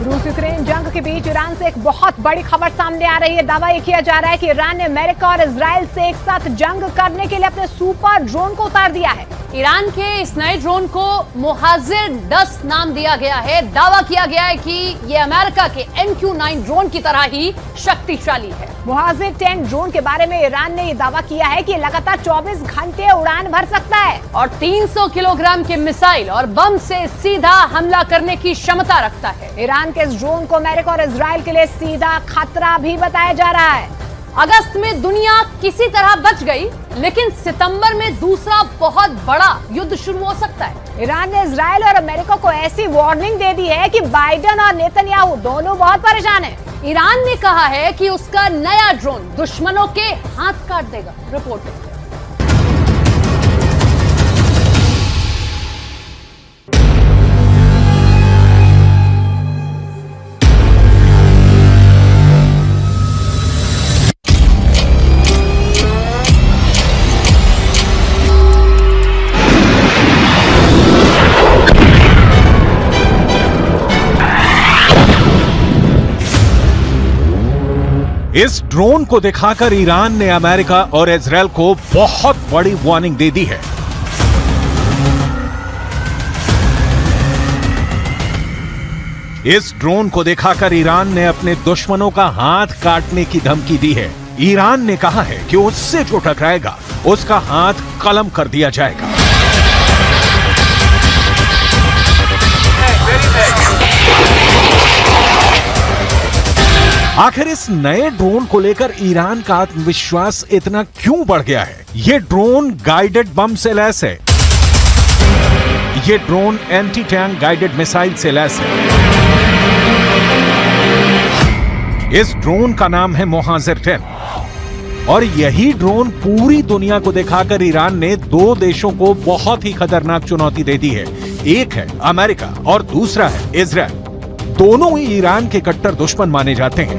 रूस यूक्रेन जंग के बीच ईरान से एक बहुत बड़ी खबर सामने आ रही है। दावा ये किया जा रहा है कि ईरान ने अमेरिका और इजराइल से एक साथ जंग करने के लिए अपने सुपर ड्रोन को उतार दिया है। ईरान के इस नए ड्रोन को मोहाजिर-10 नाम दिया गया है। दावा किया गया है कि ये अमेरिका के MQ-9 ड्रोन की तरह ही शक्तिशाली है। मोहाजिर-10 ड्रोन के बारे में ईरान ने ये दावा किया है कि लगातार 24 घंटे उड़ान भर सकता है और 300 किलोग्राम के मिसाइल और बम से सीधा हमला करने की क्षमता रखता है। ईरान के इस ड्रोन को अमेरिका और इजराइल के लिए सीधा खतरा भी बताया जा रहा है। अगस्त में दुनिया किसी तरह बच गई, लेकिन सितंबर में दूसरा बहुत बड़ा युद्ध शुरू हो सकता है। ईरान ने इजराइल और अमेरिका को ऐसी वार्निंग दे दी है कि बाइडेन और नेतन्याहू दोनों बहुत परेशान हैं। ईरान ने कहा है कि उसका नया ड्रोन दुश्मनों के हाथ काट देगा। रिपोर्ट देखिए। इस ड्रोन को दिखाकर ईरान ने अमेरिका और इजराइल को बहुत बड़ी वार्निंग दे दी है। इस ड्रोन को दिखाकर ईरान ने अपने दुश्मनों का हाथ काटने की धमकी दी है। ईरान ने कहा है कि उससे जो टकराएगा उसका हाथ कलम कर दिया जाएगा। आखिर इस नए ड्रोन को लेकर ईरान का आत्मविश्वास इतना क्यों बढ़ गया है? ये ड्रोन गाइडेड बम से लैस है। ये drone anti tank guided missile से लैस है। इस ड्रोन का नाम है मोहाजिर-10 और यही ड्रोन पूरी दुनिया को दिखाकर ईरान ने 2 देशों को बहुत ही खतरनाक चुनौती दे दी है। एक है अमेरिका और दूसरा है इजराइल। दोनों ही ईरान के कट्टर दुश्मन माने जाते हैं।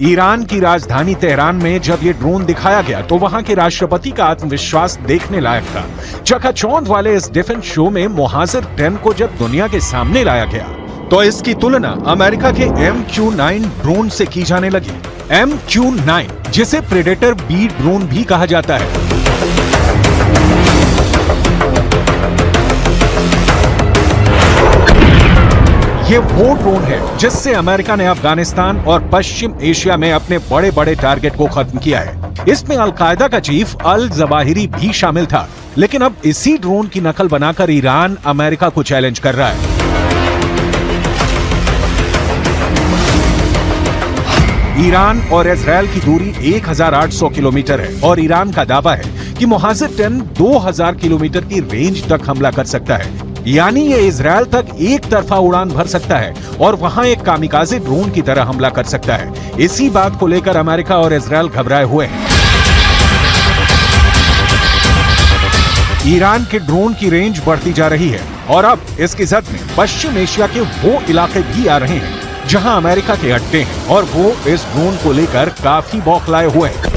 ईरान की राजधानी तेहरान में जब ये ड्रोन दिखाया गया तो वहां के राष्ट्रपति का आत्मविश्वास देखने लायक था। चकाचौंध वाले इस डिफेंस शो में मोहाजिर-10 को जब दुनिया के सामने लाया गया तो इसकी तुलना अमेरिका के MQ-9 ड्रोन से की जाने लगी। MQ-9 जिसे प्रेडेटर B ड्रोन भी कहा जाता है। ये वो ड्रोन है जिससे अमेरिका ने अफगानिस्तान और पश्चिम एशिया में अपने बड़े बड़े टारगेट को खत्म किया है। इसमें अल-कायदा का चीफ अल जवाहिरी भी शामिल था, लेकिन अब इसी ड्रोन की नकल बनाकर ईरान अमेरिका को चैलेंज कर रहा है। ईरान और इजराइल की दूरी 1800 किलोमीटर है और ईरान का दावा है कि मोहाजिर-10 2000 किलोमीटर की रेंज तक हमला कर सकता है। यानी ये इजराइल तक एक तरफा उड़ान भर सकता है और वहां एक कामिकाज़े ड्रोन की तरह हमला कर सकता है। इसी बात को लेकर अमेरिका और इजराइल घबराए हुए हैं। ईरान के ड्रोन की रेंज बढ़ती जा रही है और अब इसकी जद में पश्चिम एशिया के वो इलाके भी आ रहे हैं जहां अमेरिका के अड्डे हैं और वो इस ड्रोन को लेकर काफी बौखलाए हुए हैं।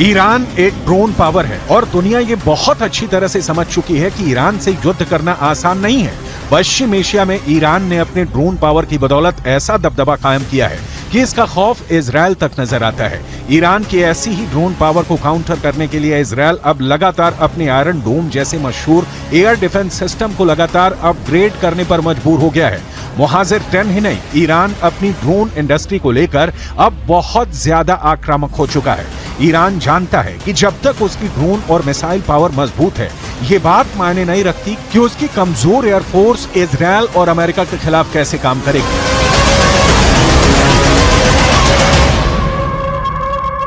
ईरान एक ड्रोन पावर है और दुनिया ये बहुत अच्छी तरह से समझ चुकी है कि ईरान से युद्ध करना आसान नहीं है। पश्चिम एशिया में ईरान ने अपने ड्रोन पावर की बदौलत ऐसा दबदबा कायम किया है कि इसका खौफ इजराइल तक नजर आता है। ईरान की ऐसी ही ड्रोन पावर को काउंटर करने के लिए इजराइल अब लगातार अपने आयरन डोम जैसे मशहूर एयर डिफेंस सिस्टम को लगातार अपग्रेड करने पर मजबूर हो गया है। मोहाजिर-10 ही नहीं, ईरान अपनी ड्रोन इंडस्ट्री को लेकर अब बहुत ज्यादा आक्रामक हो चुका है। ईरान जानता है कि जब तक उसकी ड्रोन और मिसाइल पावर मजबूत है, ये बात मायने नहीं रखती कि उसकी कमजोर एयरफोर्स इजराइल और अमेरिका के खिलाफ कैसे काम करेगी।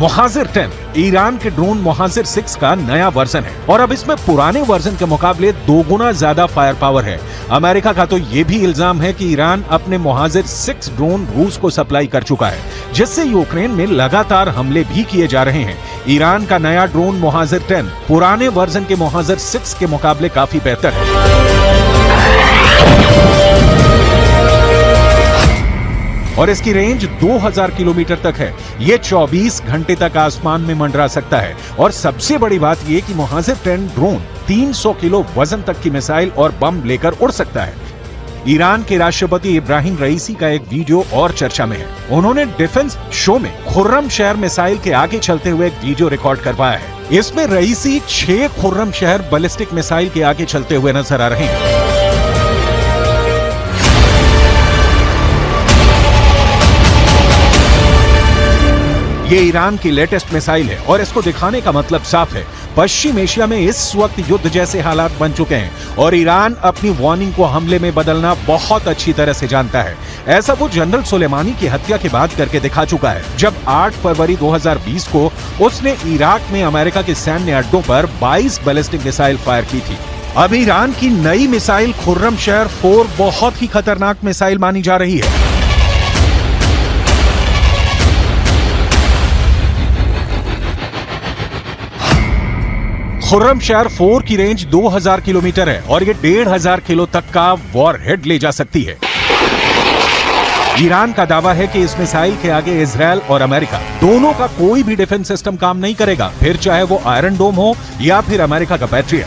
मुहाजिर 10 ईरान के ड्रोन मुहाजिर 6 का नया वर्जन है और अब इसमें पुराने वर्जन के मुकाबले 2 गुना ज्यादा फायर पावर है। अमेरिका का तो ये भी इल्जाम है कि ईरान अपने मुहाजिर 6 ड्रोन रूस को सप्लाई कर चुका है, जिससे यूक्रेन में लगातार हमले भी किए जा रहे हैं। ईरान का नया ड्रोन मुहाजिर 10 पुराने वर्जन के मुहाजिर 6 के मुकाबले काफी बेहतर है और इसकी रेंज 2000 किलोमीटर तक है। ये 24 घंटे तक आसमान में मंडरा सकता है और सबसे बड़ी बात ये कि मुहाजिर 10 ड्रोन 300 किलो वजन तक की मिसाइल और बम लेकर उड़ सकता है। ईरान के राष्ट्रपति इब्राहिम रईसी का एक वीडियो और चर्चा में है। उन्होंने डिफेंस शो में खुर्रम शहर मिसाइल के आगे चलते हुए एक वीडियो रिकॉर्ड करवाया है। इसमें रईसी 6 खुर्रम शहर बैलिस्टिक मिसाइल के आगे चलते हुए नजर आ रहे हैं। ये ईरान की लेटेस्ट मिसाइल है और इसको दिखाने का मतलब साफ है। पश्चिम एशिया में इस वक्त युद्ध जैसे हालात बन चुके हैं और ईरान अपनी वार्निंग को हमले में बदलना बहुत अच्छी तरह से जानता है। ऐसा वो जनरल सुलेमानी की हत्या के बाद करके दिखा चुका है, जब 8 फरवरी 2020 को उसने इराक में अमेरिका के सैन्य अड्डों पर 22 बैलिस्टिक मिसाइल फायर की थी। अब ईरान की नई मिसाइल खुर्रम शहर 4 बहुत ही खतरनाक मिसाइल मानी जा रही है। खुर्रम शहर 4 की रेंज 2000 किलोमीटर है और ये 1500 किलो तक का वॉरहेड ले जा सकती है। ईरान का दावा है कि इस मिसाइल के आगे इजराइल और अमेरिका दोनों का कोई भी डिफेंस सिस्टम काम नहीं करेगा, फिर चाहे वो आयरन डोम हो या फिर अमेरिका का पैट्रियट।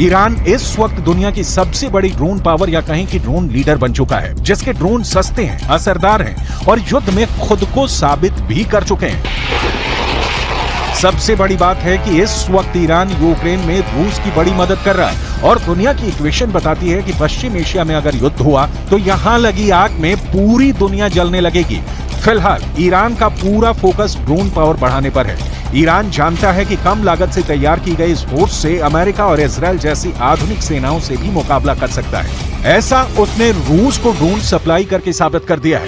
ईरान इस वक्त दुनिया की सबसे बड़ी ड्रोन पावर या कहें कि ड्रोन लीडर बन चुका है, जिसके ड्रोन सस्ते हैं, असरदार हैं और युद्ध में खुद को साबित भी कर चुके हैं। सबसे बड़ी बात है कि इस वक्त ईरान यूक्रेन में रूस की बड़ी मदद कर रहा है और दुनिया की इक्वेशन बताती है कि पश्चिम एशिया में अगर युद्ध हुआ तो यहां लगी आग में पूरी दुनिया जलने लगेगी। फिलहाल ईरान का पूरा फोकस ड्रोन पावर बढ़ाने पर है। ईरान जानता है कि कम लागत से तैयार की गई इस फोर्स से अमेरिका और इजराइल जैसी आधुनिक सेनाओं से भी मुकाबला कर सकता है। ऐसा उसने रूस को ड्रोन सप्लाई करके साबित कर दिया है।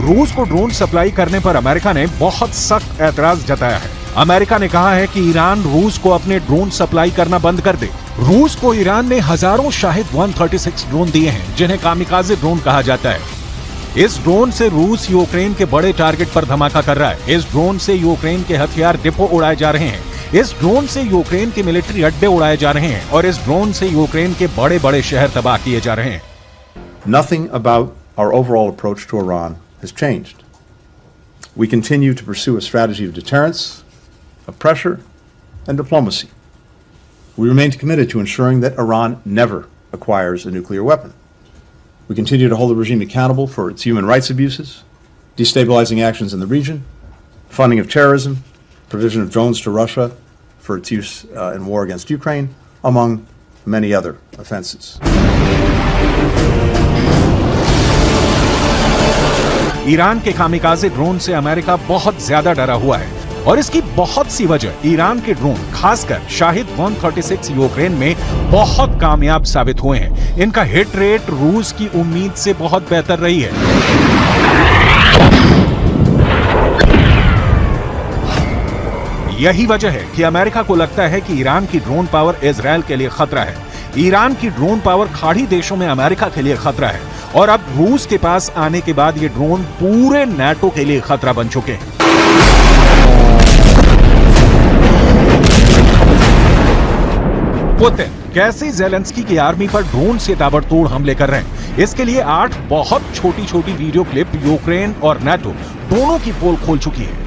रूस को ड्रोन सप्लाई करने पर अमेरिका ने बहुत सख्त ऐतराज जताया है। अमेरिका ने कहा है कि ईरान रूस को अपने ड्रोन सप्लाई करना बंद कर दे। रूस को ईरान ने हजारों शाहिद 136 ड्रोन दिए हैं, जिन्हें कामिकाज़े ड्रोन कहा जाता है। इस ड्रोन से रूस यूक्रेन के बड़े टारगेट पर धमाका कर रहा है। इस ड्रोन से यूक्रेन के हथियार डिपो उड़ाए जा रहे हैं। इस ड्रोन से यूक्रेन के मिलिट्री अड्डे उड़ाए जा रहे हैं और इस ड्रोन से यूक्रेन के बड़े बड़े शहर तबाह किए जा रहे हैं। Nothing about our overall approach to Iran has changed. We continue to pursue a strategy of deterrence, of pressure, and diplomacy. We remain committed to ensuring that Iran never acquires a nuclear weapon. We continue to hold the regime accountable for its human rights abuses, destabilizing actions in the region, funding of terrorism, provision of drones to Russia for its use in war against Ukraine, among many other offenses. Iran के कामिकाज़े drone से America बहुत ज्यादा डरा हुआ है और इसकी बहुत सी वजह ईरान के ड्रोन खासकर शाहिद 136 यूक्रेन में बहुत कामयाब साबित हुए हैं। इनका हिट रेट रूस की उम्मीद से बहुत बेहतर रही है। यही वजह है कि अमेरिका को लगता है कि ईरान की ड्रोन पावर इजराइल के लिए खतरा है। ईरान की ड्रोन पावर खाड़ी देशों में अमेरिका के लिए खतरा है और अब रूस के पास आने के बाद ये ड्रोन पूरे नाटो के लिए खतरा बन चुके हैं। पुतिन कैसे ज़ेलेंस्की की आर्मी पर ड्रोन से ताबड़तोड़ हमले कर रहे हैं, इसके लिए 8 बहुत छोटी छोटी वीडियो क्लिप यूक्रेन और नाटो दोनों की पोल खोल चुकी है।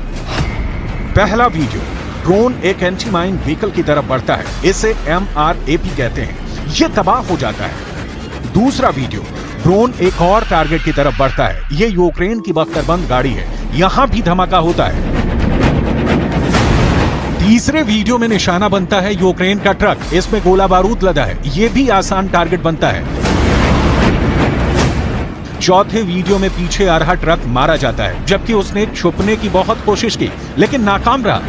पहला वीडियो, ड्रोन एक एंटी माइन व्हीकल की तरफ बढ़ता है, इसे MRAP कहते हैं, ये तबाह हो जाता है। दूसरा वीडियो, ड्रोन एक और टारगेट की तरफ बढ़ता है। ये यूक्रेन की बख्तरबंद गाड़ी है। यहां भी धमाका होता है। तीसरे वीडियो में निशाना बनता है यूक्रेन का ट्रक। इसमें गोला बारूद लदा है। यह भी आसान टारगेट बनता है। चौथे वीडियो में पीछे आ रहा ट्रक मारा जाता है, जबकि उसने छुपने की बहुत कोशिश की लेकिन नाकाम रहा।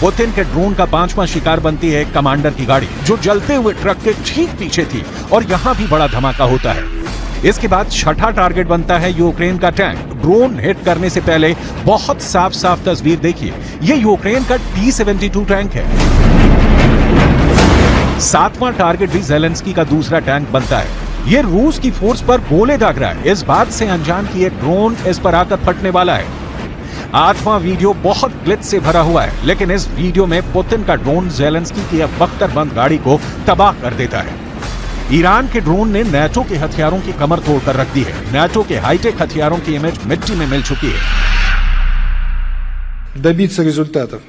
पुतिन के ड्रोन का 5वां शिकार बनती है कमांडर की गाड़ी, जो जलते हुए ट्रक के ठीक पीछे थी, और यहां भी बड़ा धमाका होता है। इसके बाद छठा टारगेट बनता है यूक्रेन का टैंक। ड्रोन हिट करने से पहले बहुत साफ साफ तस्वीर देखिए। यह यूक्रेन का T-72 टैंक है। 7वां टारगेट भी ज़ेलेंस्की का दूसरा टैंक बनता है। यह रूस की फोर्स पर गोले दाग रहा है, इस बात से अनजान कि एक ड्रोन इस पर आकर फटने वाला है। 8वां वीडियो बहुत ग्लिच से भरा हुआ है, लेकिन इस वीडियो में पुतिन का ड्रोन ज़ेलेंस्की की बख्तरबंद गाड़ी को तबाह कर देता है। ईरान के ड्रोन ने नेटो के हथियारों की कमर तोड़कर रख दी है। नेटो के हाईटेक हथियारों की इमेज मिट्टी में मिल चुकी है। Добиться результатов.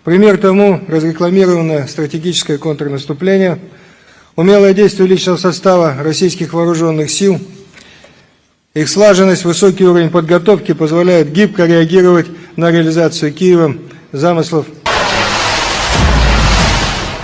Пример тому разрекламированное стратегическое контрнаступление, умелое действие личного состава российских вооруженных сил, их слаженность, высокий уровень подготовки позволяют гибко реагировать на реализацию Киевом замыслов.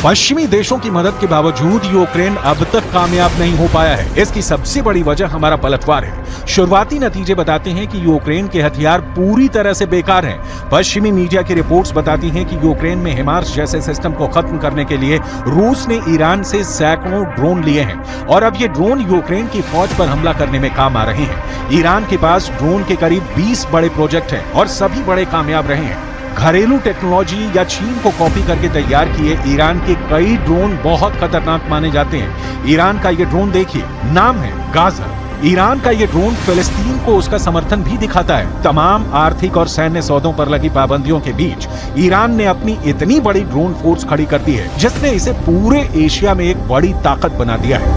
पश्चिमी देशों की मदद के बावजूद यूक्रेन अब तक कामयाब नहीं हो पाया है। इसकी सबसे बड़ी वजह हमारा पलटवार है। शुरुआती नतीजे बताते हैं कि यूक्रेन के हथियार पूरी तरह से बेकार हैं। पश्चिमी मीडिया की रिपोर्ट्स बताती हैं कि यूक्रेन में हिमार्स जैसे सिस्टम को खत्म करने के लिए रूस ने ईरान से सैकड़ों ड्रोन लिए हैं, और अब ये ड्रोन यूक्रेन की फौज पर हमला करने में काम आ रहे हैं। ईरान के पास ड्रोन के करीब 20 बड़े प्रोजेक्ट हैं और सभी बड़े कामयाब रहे हैं। घरेलू टेक्नोलॉजी या चीन को कॉपी करके तैयार किए ईरान के कई ड्रोन बहुत खतरनाक माने जाते हैं। ईरान का ये ड्रोन देखिए, नाम है गाजा। ईरान का ये ड्रोन फिलिस्तीन को उसका समर्थन भी दिखाता है। तमाम आर्थिक और सैन्य सौदों पर लगी पाबंदियों के बीच ईरान ने अपनी इतनी बड़ी ड्रोन फोर्स खड़ी कर दी है, जिसने इसे पूरे एशिया में एक बड़ी ताकत बना दिया है।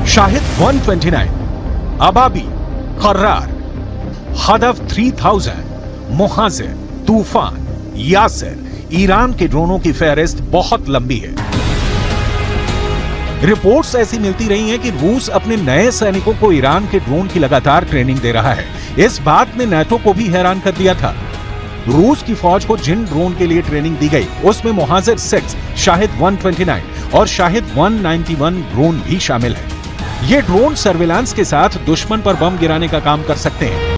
शाहिद 129, अबाबी, कर्रार, हदफ 3000, मुहाजिर, तूफान, यासिर, ईरान के ड्रोनों की फहरिस्त बहुत लंबी है। रिपोर्ट्स ऐसी मिलती रही हैं कि रूस अपने नए सैनिकों को ईरान के ड्रोन की लगातार ट्रेनिंग दे रहा है। इस बात ने नेटो को भी हैरान कर दिया था। रूस की फौज को जिन ड्रोन के लिए ट्रेनिंग दी गई, उसमें मुहाजिर 6, शाहिद 129 और शाहिद 191 ड्रोन भी शामिल है। ये ड्रोन सर्विलांस के साथ दुश्मन पर बम गिराने का काम कर सकते हैं।